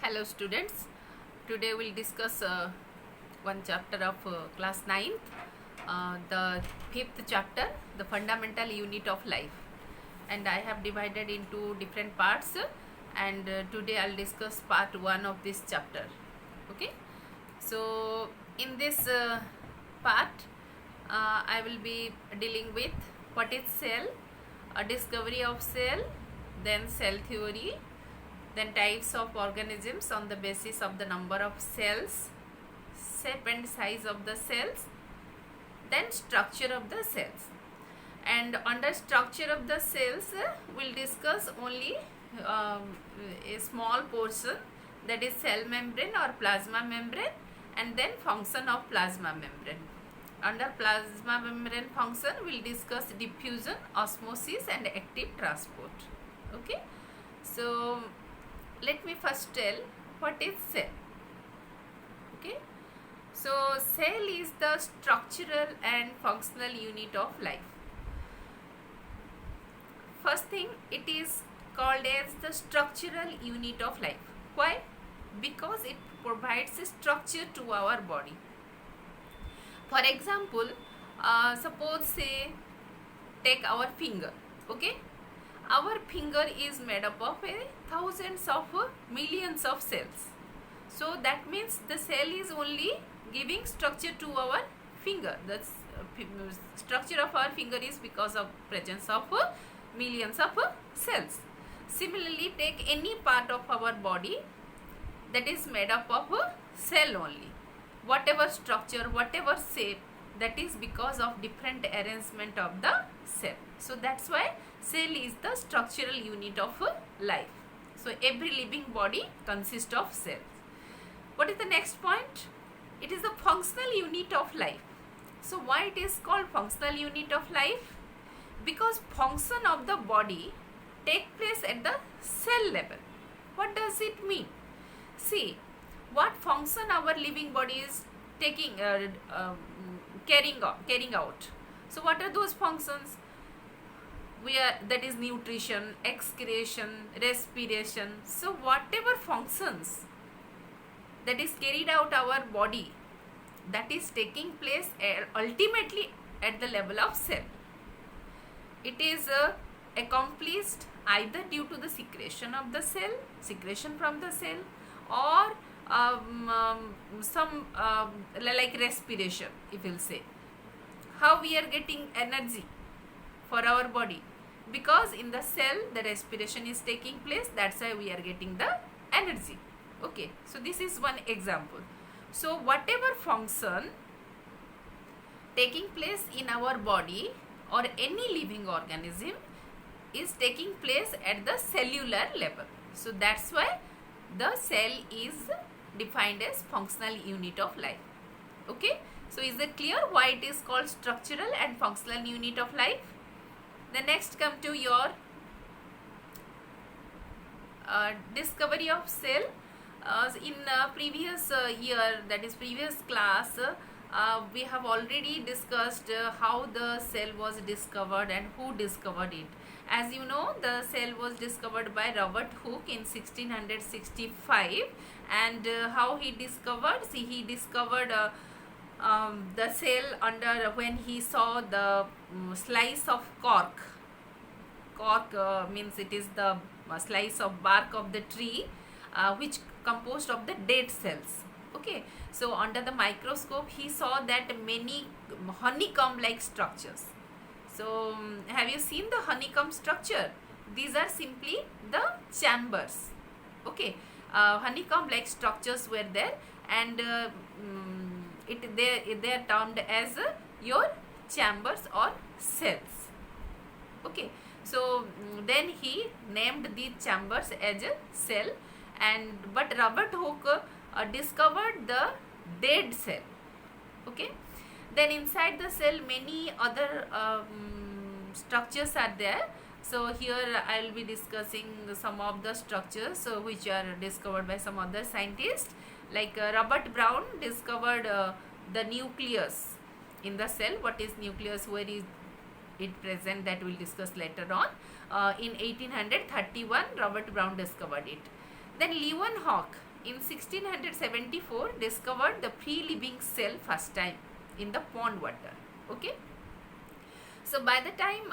Hello students, today we'll discuss one chapter of class 9th, the 5th chapter, the fundamental unit of life, and I have divided into different parts, and today I'll discuss part 1 of this chapter. Okay, so in this part I will be dealing with what is cell, a discovery of cell, then cell theory, then types of organisms on the basis of the number of cells, shape and size of the cells, then structure of the cells. And under structure of the cells, we'll discuss only a small portion, that is cell membrane or plasma membrane, and then function of plasma membrane. Under plasma membrane function, we'll discuss diffusion, osmosis and active transport. Okay, so let me first tell what is cell. Okay, so cell is the structural and functional unit of life. First thing, it is called as the structural unit of life. Why? Because it provides a structure to our body. For example, suppose say take our finger. Okay, our finger is made up of thousands of millions of cells. So that means the cell is only giving structure to our finger. The structure of our finger is because of presence of millions of cells. Similarly, take any part of our body that is made up of cell only. Whatever structure, whatever shape, that is because of different arrangement of the cell. So that's why cell is the structural unit of life. So every living body consists of cells. What is the next point? It is the functional unit of life. So why it is called functional unit of life? Because function of the body take place at the cell level. What does it mean? See, what function our living body is carrying out. So what are those functions? That is nutrition, excretion, respiration. So whatever functions that is carried out our body, that is taking place ultimately at the level of cell. It is accomplished either due to the secretion from the cell, or some like respiration, if you'll say. How we are getting energy for our body? Because in the cell the respiration is taking place, that's why we are getting the energy. Okay, so this is one example. So whatever function taking place in our body or any living organism is taking place at the cellular level. So that's why the cell is defined as functional unit of life. Okay, so is it clear why it is called structural and functional unit of life? The next come to your discovery of cell. In previous year, that is previous class, we have already discussed how the cell was discovered and who discovered it. As you know, the cell was discovered by Robert Hooke in 1665, and how he discovered? See, he discovered the cell under when he saw the slice of cork. Cork means it is the slice of bark of the tree which composed of the dead cells. Okay, so under the microscope he saw that many honeycomb like structures. So have you seen the honeycomb structure? These are simply the chambers. Okay, honeycomb like structures were there, and they are termed as your chambers or cells. Okay, so then he named the chambers as a cell, but Robert Hooke discovered the dead cell. Okay, then inside the cell many other structures are there. So here I will be discussing some of the structures which are discovered by some other scientists. Like Robert Brown discovered the nucleus in the cell. What is nucleus? Where is it present? That we will discuss later on. In 1831, Robert Brown discovered it. Then Leeuwenhoek in 1674 discovered the free living cell first time in the pond water. Okay. So by the time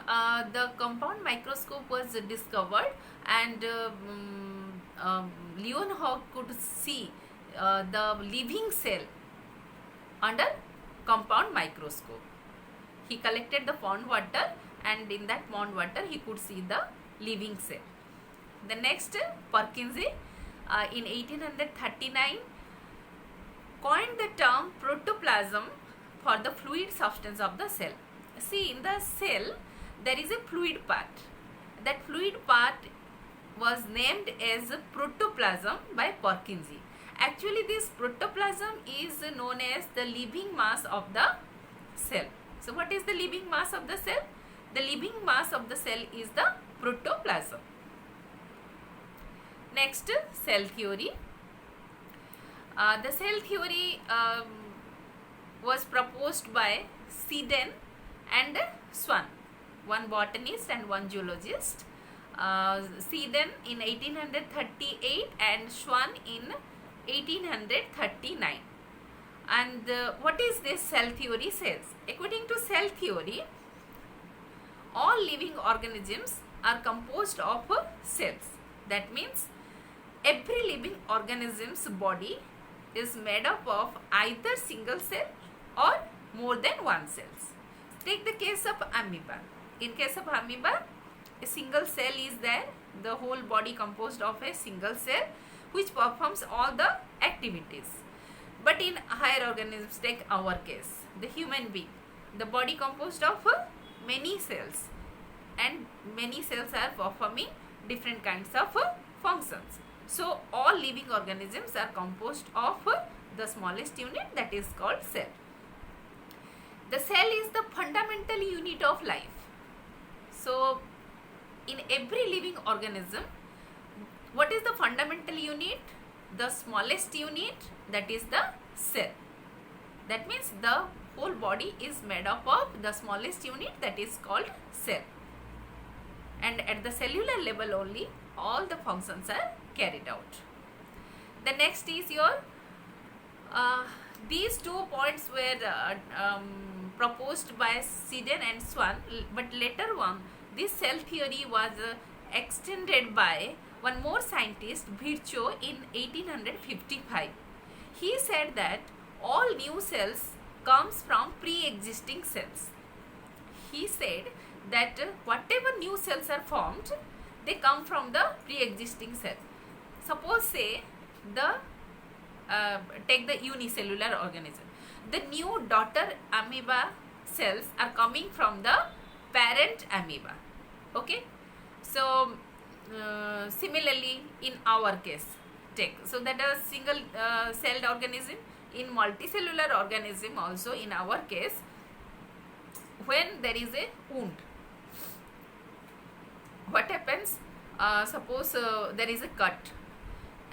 the compound microscope was discovered, and Leeuwenhoek could see the living cell under compound microscope. He collected the pond water, and in that pond water he could see the living cell. The next, Purkinje in 1839 coined the term protoplasm for the fluid substance of the cell. See, in the cell there is a fluid part. That fluid part was named as protoplasm by Purkinje. Actually, this protoplasm is known as the living mass of the cell. So what is the living mass of the cell? The living mass of the cell is the protoplasm. Next, cell theory. The cell theory was proposed by Seeden and Swan, one botanist and one zoologist. Seeden in 1838 and Swan in 1839. And what is this cell theory says? According to cell theory, all living organisms are composed of cells. That means every living organism's body is made up of either single cell or more than one cells. Take the case of amoeba. In case of amoeba, a single cell is there, the whole body composed of a single cell which performs all the activities. But in higher organisms, take our case, the human being, the body composed of many cells, and many cells are performing different kinds of functions. So all living organisms are composed of the smallest unit, that is called cell. The cell is the fundamental unit of life. So in every living organism, what is the fundamental unit? The smallest unit, that is the cell. That means the whole body is made up of the smallest unit, that is called cell. And at the cellular level only, all the functions are carried out. The next is your these 2 points were proposed by Seeden and Swan, but later on this cell theory was extended by one more scientist, Virchow, in 1855. He said that all new cells comes from pre-existing cells. He said that whatever new cells are formed, they come from the pre-existing cell. Suppose say the take the unicellular organism. The new daughter amoeba cells are coming from the parent amoeba. Okay. So similarly in our case, take so that a single celled organism, in multicellular organism also in our case, when there is a wound, what happens? Suppose there is a cut,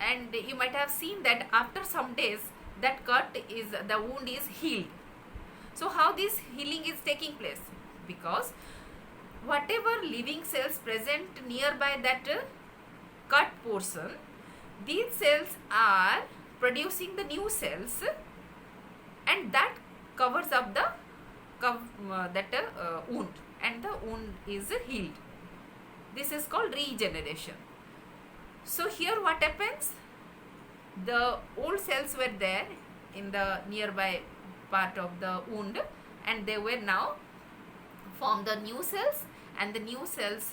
and you might have seen that after some days that the wound is healed. So how this healing is taking place? Because whatever living cells present nearby that cut portion, these cells are producing the new cells, and that covers up the wound, and the wound is healed. This is called regeneration. So here what happens? The old cells were there in the nearby part of the wound, and they were now form the new cells, and the new cells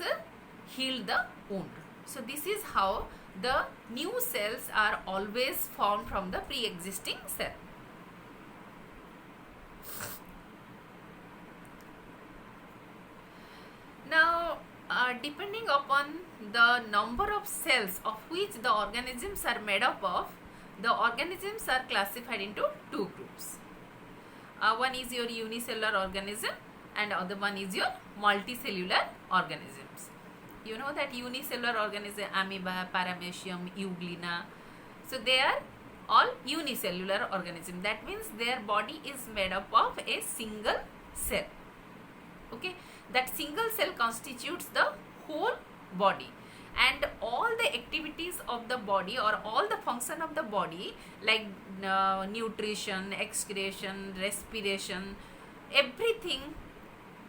heal the wound. So this is how the new cells are always formed from the pre-existing cell. Now depending upon the number of cells of which the organisms are made up of, the organisms are classified into 2 groups. One is your unicellular organism, and other one is your multicellular organisms. You know that unicellular organism, amoeba, paramecium, euglena, so they are all unicellular organism. That means their body is made up of a single cell. Okay, that single cell constitutes the whole body, and all the activities of the body or all the function of the body, like nutrition, excretion, respiration, everything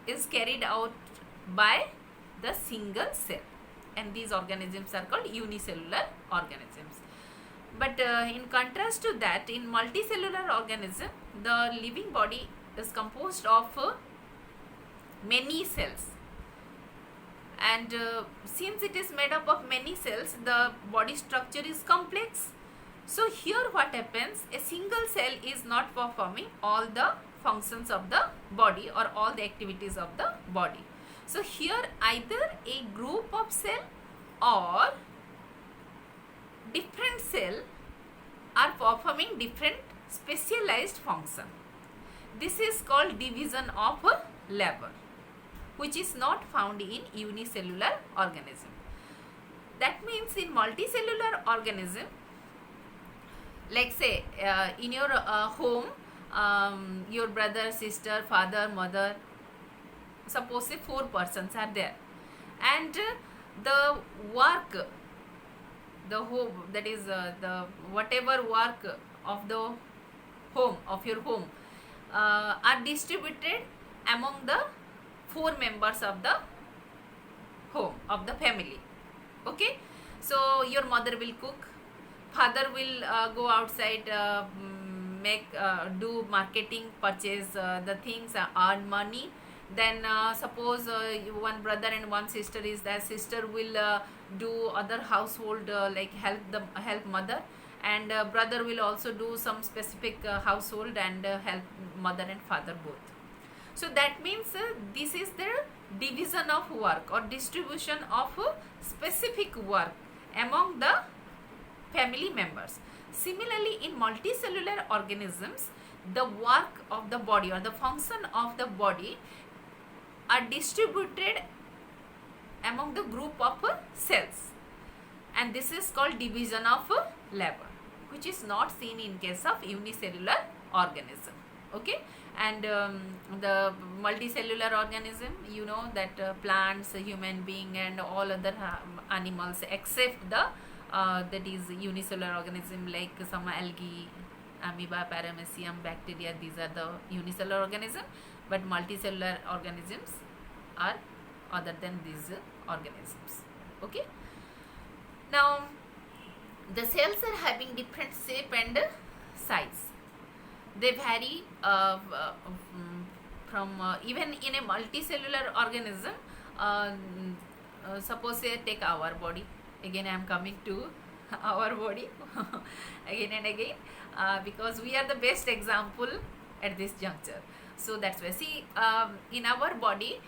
is carried out by the single cell, and these organisms are called unicellular organisms. But in contrast to that, in multicellular organism, the living body is composed of many cells, and since it is made up of many cells, the body structure is complex. So here what happens, a single cell is not performing all the functions of the body or all the activities of the body. So here either a group of cell or different cell are performing different specialized function. This is called division of labor, which is not found in unicellular organism. That means in multicellular organism, like say in your home, your brother, sister, father, mother, suppose say 4 persons are there, and the work, the home, that is the whatever work of the home, of your home, are distributed among the 4 members of the home, of the family. Okay, so your mother will cook, father will go outside, do marketing, purchase the things, earn money. Then suppose one brother and one sister is there, sister will do other household, like help mother, and brother will also do some specific household and help mother and father both. So that means this is the division of work or distribution of specific work among the family members. Similarly, in multicellular organisms, the work of the body or the function of the body are distributed among the group of cells, and this is called division of labor, which is not seen in case of unicellular organism. Okay, and the multicellular organism, you know that plants, human being, and all other animals except the that is unicellular organism, like some algae, amoeba, paramecium, bacteria, these are the unicellular organism, but multicellular organisms are other than these organisms. Okay, now the cells are having different shape and size. They vary from even in a multicellular organism. Suppose say take our body. Again I am coming to our body again and again, because we are the best example at this juncture. So that's why, see, in our body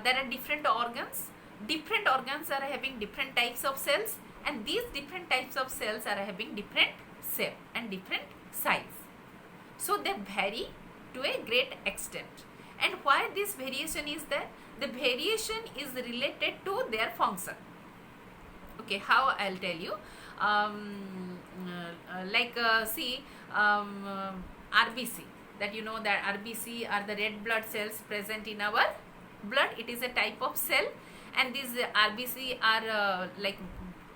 there are different organs. Different organs are having different types of cells, and these different types of cells are having different shape and different size. So they vary to a great extent. And why this variation is there? The variation is related to their function. Okay, how I'll tell you. See, RBC, that you know that RBC are the red blood cells present in our blood. It is a type of cell, and these RBC are like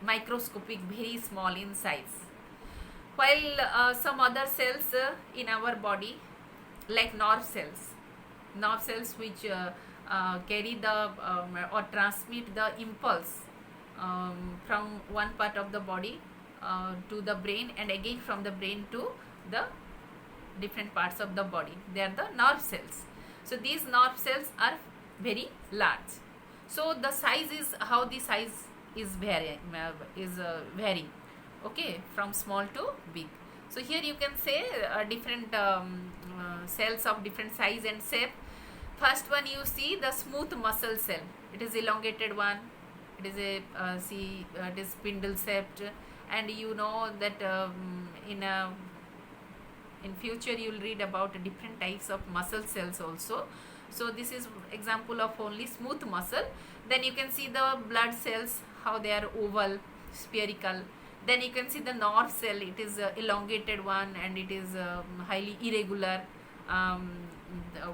microscopic, very small in size. While some other cells in our body, like nerve cells which carry the or transmit the impulse from one part of the body to the brain, and again from the brain to the different parts of the body. They are the nerve cells. So these nerve cells are very large. So the size is how the size is varying. Okay, from small to big. So here you can say different cells of different size and shape. First one, you see the smooth muscle cell. It is elongated one. It is a it is spindle shaped, and you know that in future you will read about different types of muscle cells also. So this is example of only smooth muscle. Then you can see the blood cells, how they are oval, spherical. Then you can see the nerve cell. It is elongated one, and it is highly irregular.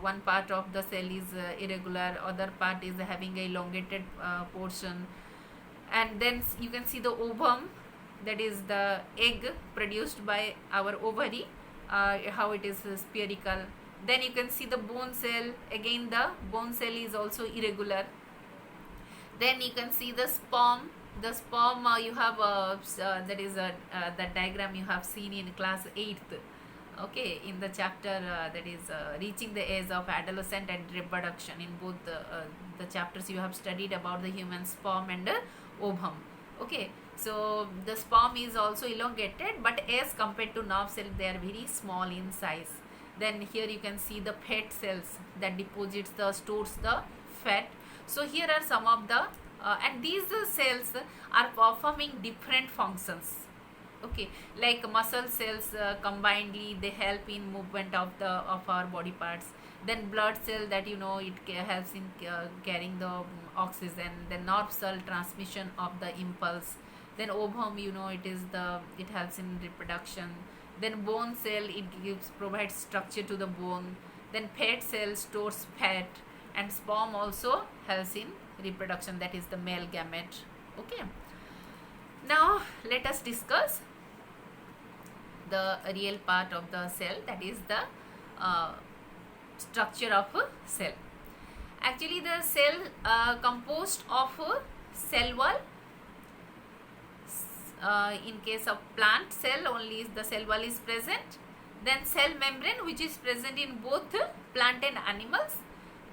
One part of the cell is irregular, other part is having a elongated portion. And then you can see the ovum, that is the egg produced by our ovary, how it is spherical. Then you can see the bone cell, again the bone cell is also irregular. Then you can see the sperm. The sperm, you have that is the diagram you have seen in class 8th, okay, in the chapter that is reaching the age of adolescent and reproduction. In both the chapters you have studied about the human sperm and ovum. Okay, so the sperm is also elongated, but as compared to nerve cell they are very small in size. Then here you can see the fat cells that deposits the stores the fat. So here are some of the and these cells are performing different functions. Okay, like muscle cells combinedly they help in movement of our body parts. Then blood cell, that you know, it helps in carrying the oxygen. Then nerve cell, transmission of the impulse. Then ovum, you know, it helps in reproduction. Then bone cell, it provides structure to the bone. Then fat cell stores fat, and sperm also helps in reproduction, that is the male gamete. Okay, now let us discuss the real part of the cell, that is the structure of a cell. Actually the cell composed of a cell wall. In case of plant cell, only the cell wall is present. Then cell membrane, which is present in both plant and animals.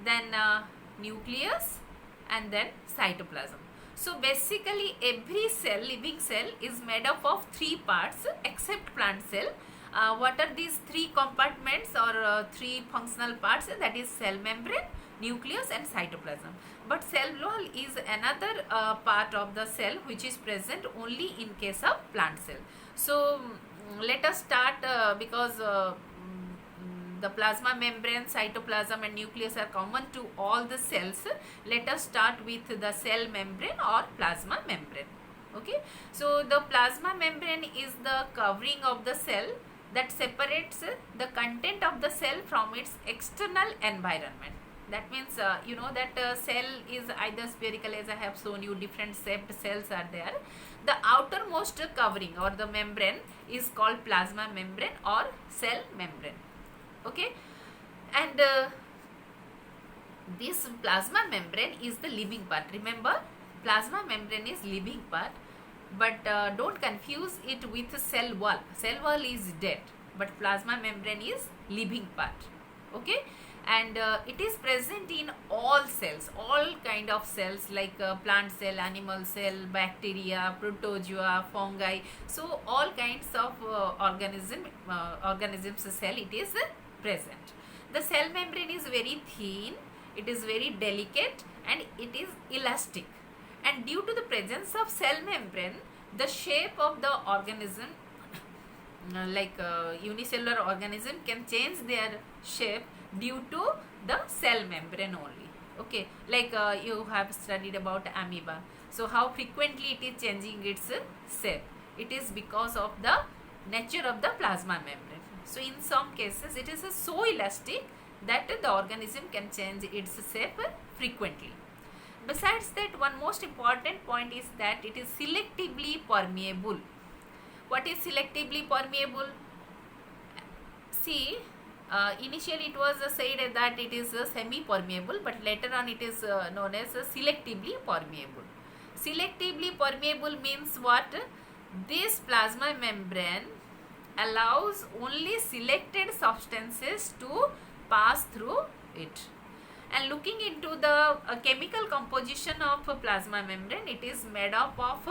Then nucleus, and then cytoplasm. So basically every cell, living cell, is made up of 3 parts except plant cell. What are these 3 compartments or 3 functional parts? That is cell membrane, nucleus and cytoplasm. But cell wall is another part of the cell which is present only in case of plant cell. So let us start because the plasma membrane, cytoplasm and nucleus are common to all the cells. Let us start with the cell membrane or plasma membrane. Okay, so the plasma membrane is the covering of the cell that separates the content of the cell from its external environment. That means you know that cell is either spherical, as I have shown you, different shaped cells are there. The outermost covering or the membrane is called plasma membrane or cell membrane. Okay, and this plasma membrane is the living part. Remember, plasma membrane is living part, but don't confuse it with cell wall. Cell wall is dead, but plasma membrane is living part. Okay, and it is present in all cells, all kind of cells, like plant cell, animal cell, bacteria, protozoa, fungi. So all kinds of organisms cell it is present. The cell membrane is very thin, it is very delicate, and it is elastic. And due to the presence of cell membrane, the shape of the organism like unicellular organism can change their shape due to the cell membrane only. Okay, like you have studied about amoeba. So how frequently it is changing its shape? It is because of the nature of the plasma membrane. So in some cases it is so elastic that the organism can change its shape frequently. Besides that, one most important point is that it is selectively permeable. What is selectively permeable? See, initially it was said that it is semi-permeable, but later on it is known as selectively permeable. Selectively permeable means what? This plasma membrane allows only selected substances to pass through it. And looking into the chemical composition of plasma membrane, it is made up of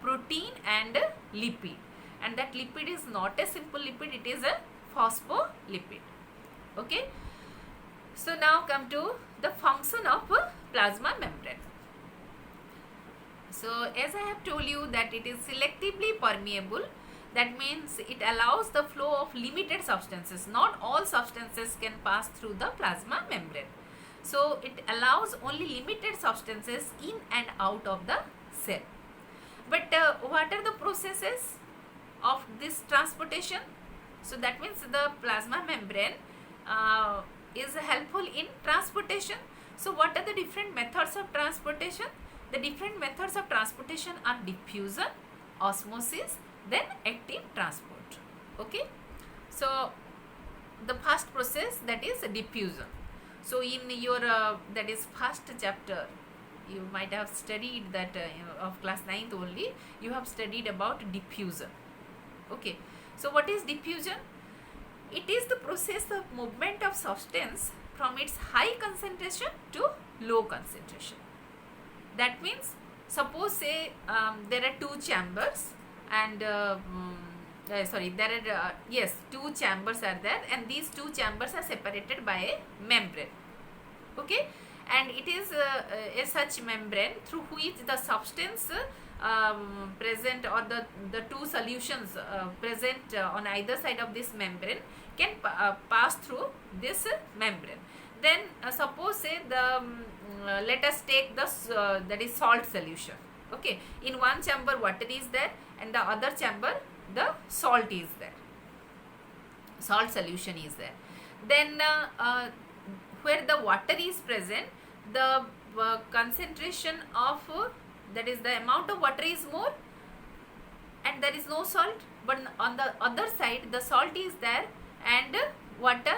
protein and lipid. And that lipid is not a simple lipid, it is a phospholipid. Okay. So now come to the function of plasma membrane. So as I have told you that it is selectively permeable, that means it allows the flow of limited substances. Not all substances can pass through the plasma membrane. So it allows only limited substances in and out of the cell. But what are the processes of this transportation? So that means the plasma membrane is helpful in transportation. So what are the different methods of transportation? The different methods of transportation are diffusion, osmosis, then active transport. Okay, so the first process, that is diffusion. So in your that is first chapter, you might have studied that of class 9th only, you have studied about diffusion. Okay, so what is diffusion? It is the process of movement of substance from its high concentration to low concentration. That means, suppose say there are two chambers and there are yes, two chambers are there, and these two chambers are separated by a membrane. Okay, and it is a such membrane through which the substance present, or the two solutions present on either side of this membrane can pass through this membrane. Then suppose say the let us take the that is salt solution. Okay, in one chamber water is there, and the other chamber the salt is there, salt solution is there. Then where the water is present, the concentration of that is the amount of water is more, and there is no salt. But on the other side the salt is there, and water,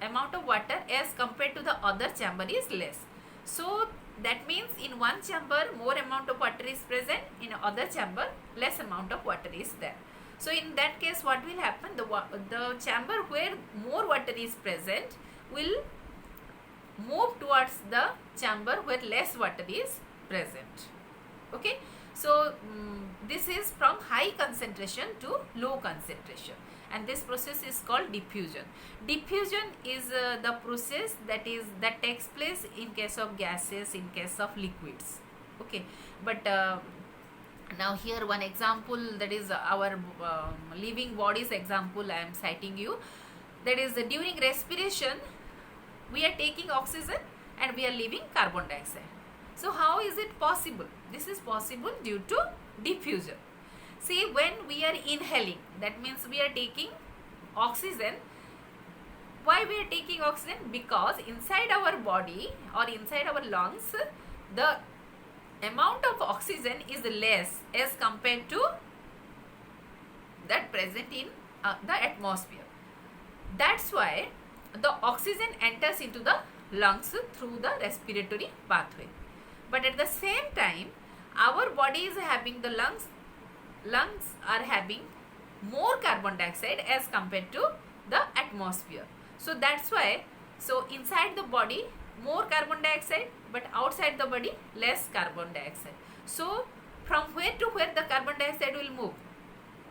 amount of water as compared to the other chamber is less. So that means in one chamber more amount of water is present, in other chamber less amount of water is there. So in that case what will happen, the chamber where more water is present will move towards the chamber where less water is present. Okay, so this is from high concentration to low concentration, and this process is called diffusion. Diffusion is the process that takes place in case of gases, in case of liquids. Okay, but now here one example, that is our living bodies example I am citing you. That is during respiration we are taking oxygen and we are leaving carbon dioxide. So how is it possible? This is possible due to diffusion. See, when we are inhaling, that means we are taking oxygen. Why we are taking oxygen? Because inside our body or inside our lungs, the amount of oxygen is less as compared to that present in the atmosphere. That's why the oxygen enters into the lungs through the respiratory pathway. But at the same time, our body is having, the lungs are having more carbon dioxide as compared to the atmosphere. So that's why, so inside the body more carbon dioxide, but outside the body less carbon dioxide. So from where to where the carbon dioxide will move?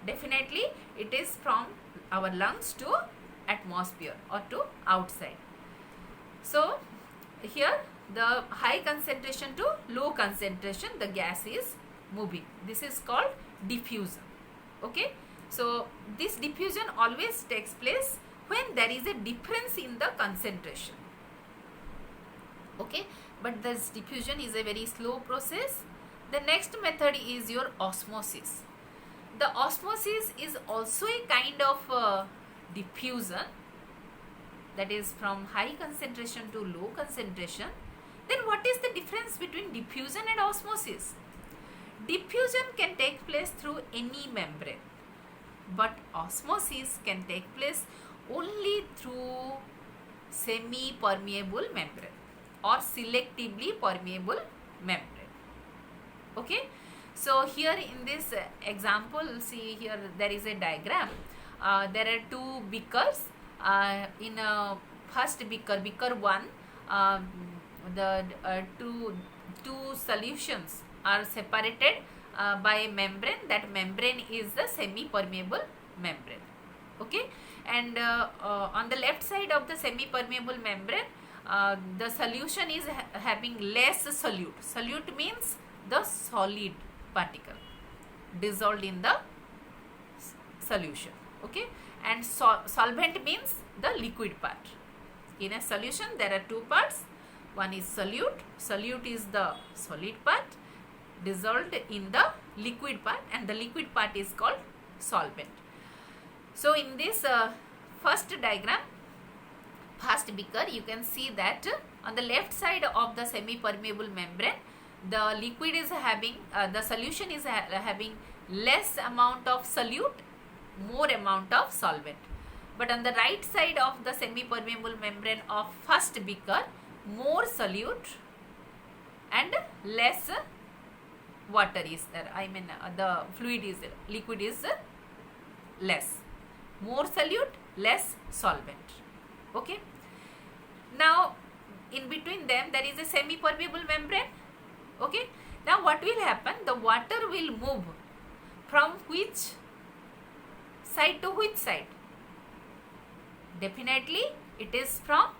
Definitely it is from our lungs to atmosphere or to outside. So here the high concentration to low concentration, the gas is moving. This is called diffusion. Okay, so this diffusion always takes place when there is a difference in the concentration. Okay, but this diffusion is a very slow process. The next method is your osmosis. The osmosis is also a kind of diffusion, that is from high concentration to low concentration. Then what is the difference between diffusion and osmosis? Diffusion can take place through any membrane, but osmosis can take place only through semi-permeable membrane or selectively permeable membrane. Okay, so here in this example, see here there is a diagram. There are two beakers. In first beaker, beaker 1, the two solutions are separated by a membrane. That membrane is the semi-permeable membrane. Okay, and on the left side of the semi-permeable membrane, the solution is having less solute. Solute means the solid particle dissolved in the solution. Okay, and solvent means the liquid part. In a solution there are two parts. One is solute. Solute is the solid part dissolved in the liquid part, and the liquid part is called solvent. So in this first diagram, first beaker, you can see that on the left side of the semi-permeable membrane, the liquid is having, the solution is having less amount of solute, more amount of solvent. But on the right side of the semi-permeable membrane of first beaker, more solute and less water is there. I mean the fluid is, liquid is less. More solute, less solvent. Okay. Now in between them there is a semi-permeable membrane. Okay. Now what will happen? The water will move from which side to which side? Definitely it is from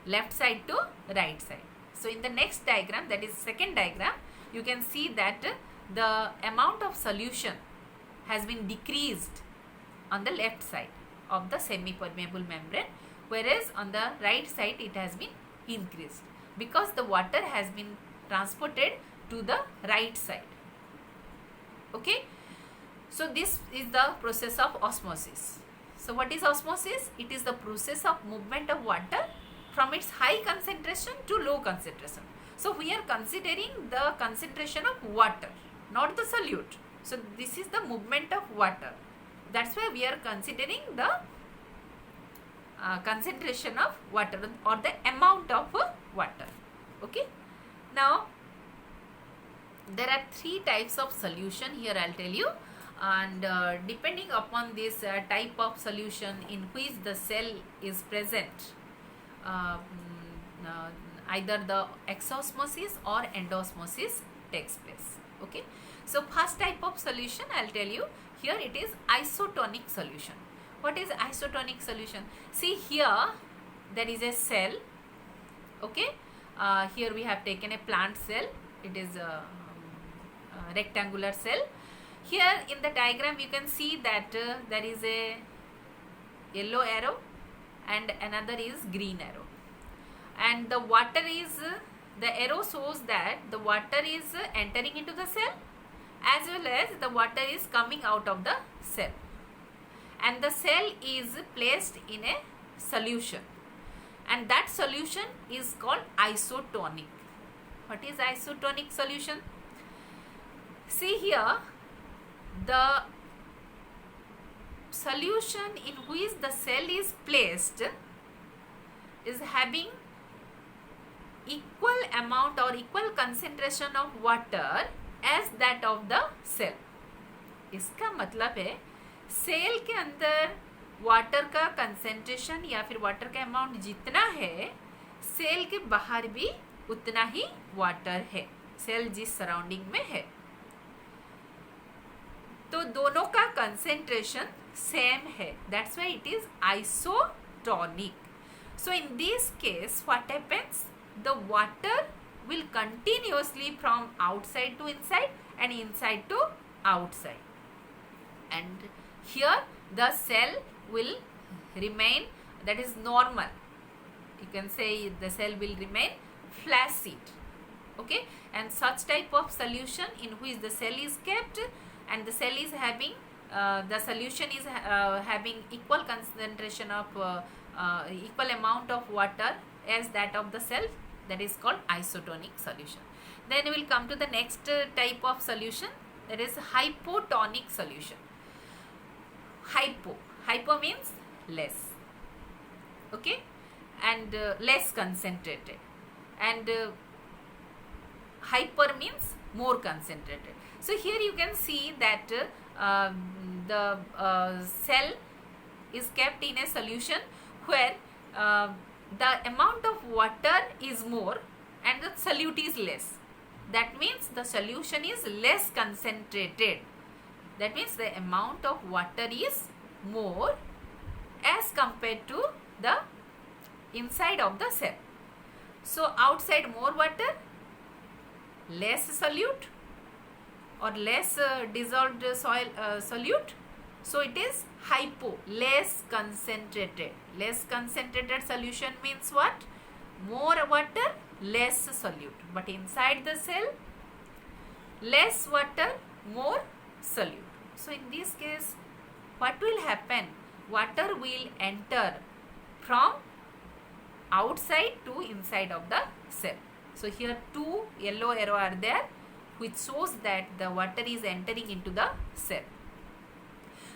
left side to right side. So in the next diagram, that is second diagram, you can see that the amount of solution has been decreased on the left side of the semi-permeable membrane, whereas on the right side it has been increased because the water has been transported to the right side. Okay. So this is the process of osmosis. So what is osmosis? It is the process of movement of water from its high concentration to low concentration. So we are considering the concentration of water, not the solute. So this is the movement of water. That's why we are considering the concentration of water or the amount of water. Okay. Now there are three types of solution here, I'll tell you, and depending upon this type of solution in which the cell is present, either the exosmosis or endosmosis takes place. Okay. So first type of solution, I'll tell you, here it is isotonic solution. What is isotonic solution? See, here there is a cell. Okay. Here we have taken a plant cell. It is a rectangular cell. Here in the diagram you can see that there is a yellow arrow and another is green arrow, and the water is, the arrow shows that the water is entering into the cell as well as the water is coming out of the cell, and the cell is placed in a solution, and that solution is called isotonic. What is isotonic solution? See here, the solution in which the cell is placed is having equal amount or equal concentration of water as that of the cell. इसका मतलब है cell के अंदर water का concentration या फिर water का amount जितना है, सेल के बाहर भी उतना ही वाटर है, सेल जिस सराउंडिंग में है, तो दोनों का कंसेंट्रेशन सेम है. That's why it is isotonic. So in this case what happens, the water will continuously from outside to inside and inside to outside, and here the cell will remain, that is normal. You can say the cell will remain flaccid. Okay, and such type of solution in which the cell is kept and the cell is having the solution is having equal concentration of equal amount of water as that of the cell, that is called isotonic solution. Then we will come to the next type of solution, that is hypotonic solution. Hypo means less. Okay, and less concentrated, and hyper means more concentrated. So here you can see that the cell is kept in a solution where the amount of water is more and the solute is less. That means the solution is less concentrated. That means the amount of water is more as compared to the inside of the cell. So outside more water, less solute or less dissolved soil solute. So it is hypo, less concentrated. Less concentrated solution means what? More water, less solute. But inside the cell, less water, more solute. So in this case, what will happen? Water will enter from outside to inside of the cell. So here two yellow arrow are there, which shows that the water is entering into the cell.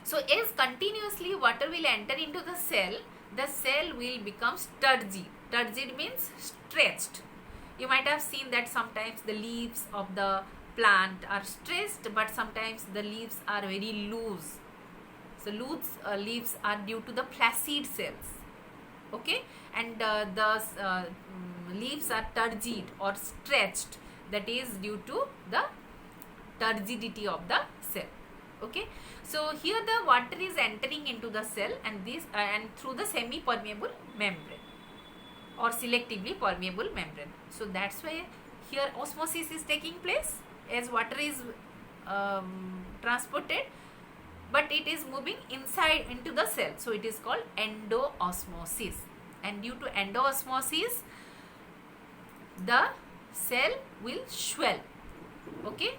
So as continuously water will enter into the cell will become turgid. Turgid means stretched. You might have seen that sometimes the leaves of the plant are stretched, but sometimes the leaves are very loose. So loose leaves are due to the flaccid cells. Okay, and the leaves are turgid or stretched. That is due to the turgidity of the cell. Okay, so here the water is entering into the cell, and this and through the semi-permeable membrane or selectively permeable membrane. So that's why here osmosis is taking place as water is transported, but it is moving inside into the cell. So it is called endoosmosis, and due to endoosmosis the cell will swell. Okay,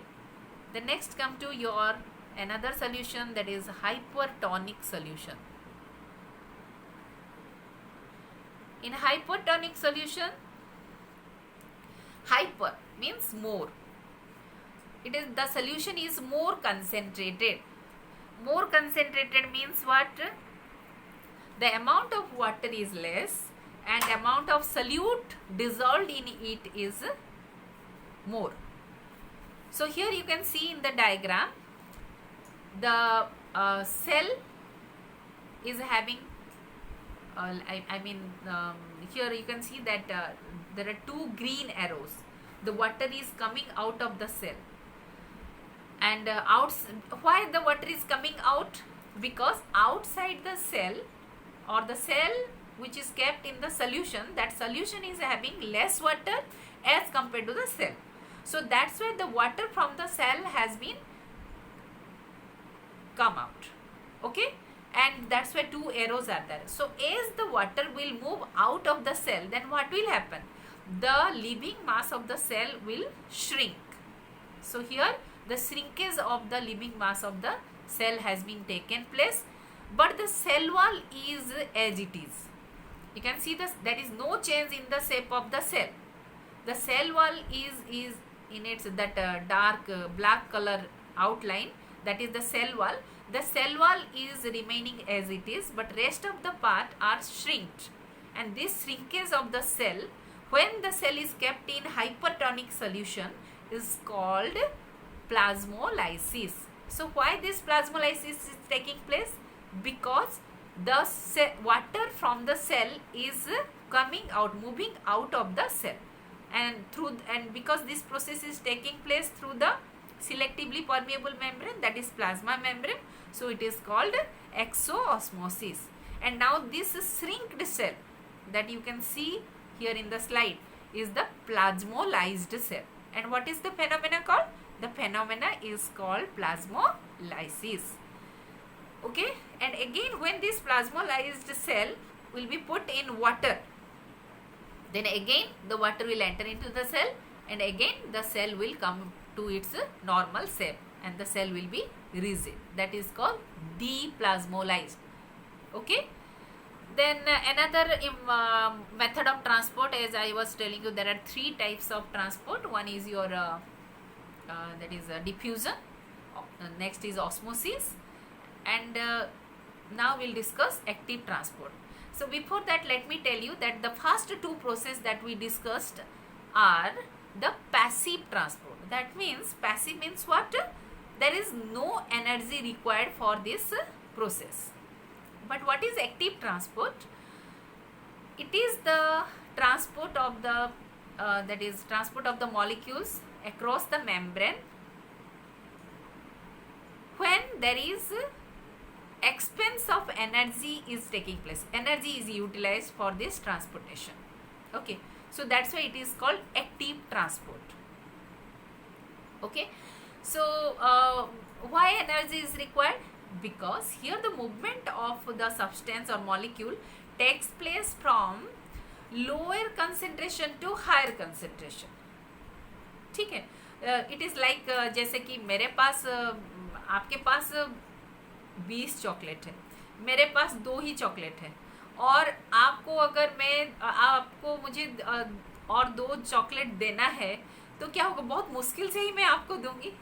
the next come to your another solution, that is hypertonic solution. In hypertonic solution, hyper means more. It is the solution is more concentrated. More concentrated means what? The amount of water is less and amount of solute dissolved in it is more. So here you can see in the diagram, the cell is having here you can see that there are two green arrows. The water is coming out of the cell, and why the water is coming out? Because outside the cell, or the cell which is kept in the solution, that solution is having less water as compared to the cell. So that's why the water from the cell has been come out. Okay, and that's why two arrows are there. So as the water will move out of the cell, then what will happen? The living mass of the cell will shrink. So here the shrinkage of the living mass of the cell has been taken place, but the cell wall is as it is. You can see this, there is no change in the shape of the cell. The cell wall is in its that dark black color outline, that is the cell wall. The cell wall is remaining as it is, but rest of the part are shrinked. And this shrinkage of the cell, when the cell is kept in hypertonic solution, is called plasmolysis. So why this plasmolysis is taking place? Because the water from the cell is coming out, moving out of the cell, and because this process is taking place through the selectively permeable membrane, that is plasma membrane, so it is called exoosmosis. And now this shrinked cell that you can see here in the slide is the plasmolyzed cell. And what is the phenomena called? The phenomena is called plasmolysis. Okay, and again when this plasmolyzed cell will be put in water, then again the water will enter into the cell, and again the cell will come to its normal shape, and the cell will be rigid. That is called deplasmolized. Okay, then another method of transport, as I was telling you, there are three types of transport. One is your that is diffusion, next is osmosis, and now we'll discuss active transport. So before that, let me tell you that the first two processes that we discussed are the passive transport. That means, passive means what? There is no energy required for this process. But what is active transport? It is the transport of the that is transport of the molecules across the membrane when there is expense of energy is taking place. Energy is utilized for this transportation. Okay, so that's why it is called active transport. Okay, so why energy is required? Because here the movement of the substance or molecule takes place from lower concentration to higher concentration. ठीक है, it is like जैसे कि मेरे पास आपके पास 20 chocolate है, मेरे पास 2 ही chocolate है, और आपको अगर मैं आपको मुझे और 2 चॉकलेट देना है तो क्या होगा, बहुत मुश्किल से ही मैं आपको दूंगी,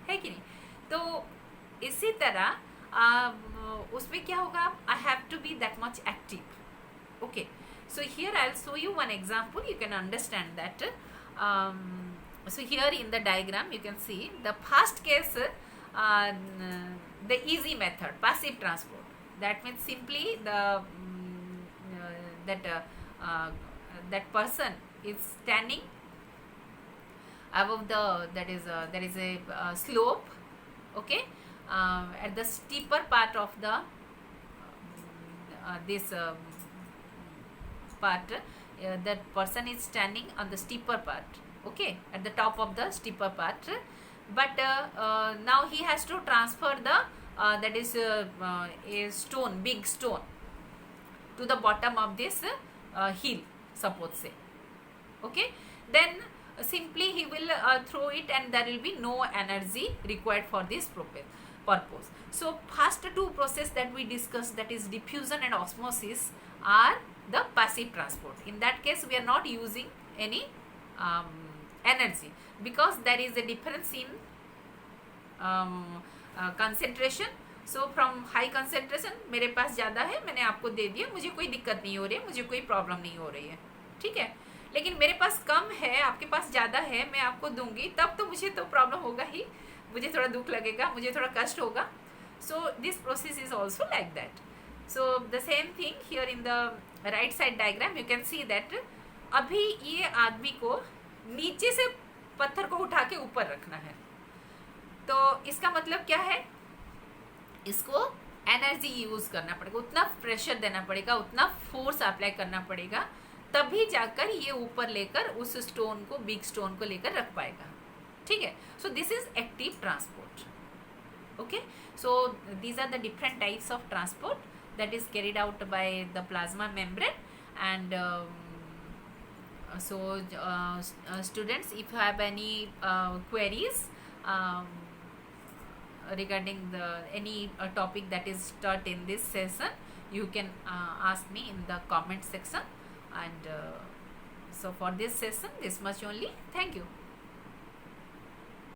है कि नहीं। तो इसी तरह उसमें क्या होगा, I have to be that much active. Okay, so here I'll show you one example, you can understand that. So here in the diagram you can see the first case, the easy method, passive transport. That means simply that person is standing above there is a slope, okay, at the steeper part of the this part, that person is standing on the steeper part, okay, at the top of the steeper part, but now he has to transfer the that is a stone, big stone, to the bottom of this hill, suppose say, okay. Then simply he will throw it and there will be no energy required for this purpose. So first 2 process that we discussed, that is diffusion and osmosis, are the passive transport. In that case we are not using any energy, because there is a difference in concentration. So from high concentration मेरे पास ज़्यादा है, मैंने आपको दे दिया, मुझे कोई दिक्कत नहीं हो रही है, मुझे कोई प्रॉब्लम नहीं हो रही है, ठीक है। लेकिन मेरे पास कम है, आपके पास ज़्यादा है, मैं आपको दूंगी, तब तो मुझे तो प्रॉब्लम होगा ही, मुझे थोड़ा दुख लगेगा, मुझे थोड़ा कष्ट होगा. So this process is also like that. So the same thing here in the right side diagram you can see that अभी ये आदमी को नीचे से पत्थर को उठा के ऊपर रखना है. तो इसका मतलब क्या है, इसको एनर्जी यूज करना पड़ेगा, उतना प्रेशर देना पड़ेगा, उतना फोर्स अप्लाई करना पड़ेगा, तभी जाकर ये ऊपर लेकर उस स्टोन को, बिग स्टोन को लेकर रख पाएगा. ठीक है. So this is active transport. Okay. So these are the different types of transport that is carried out by the plasma membrane. And students, if you have any queries regarding any topic that is taught in this session, you can ask me in the comment section. And so for this session, this much only. Thank you.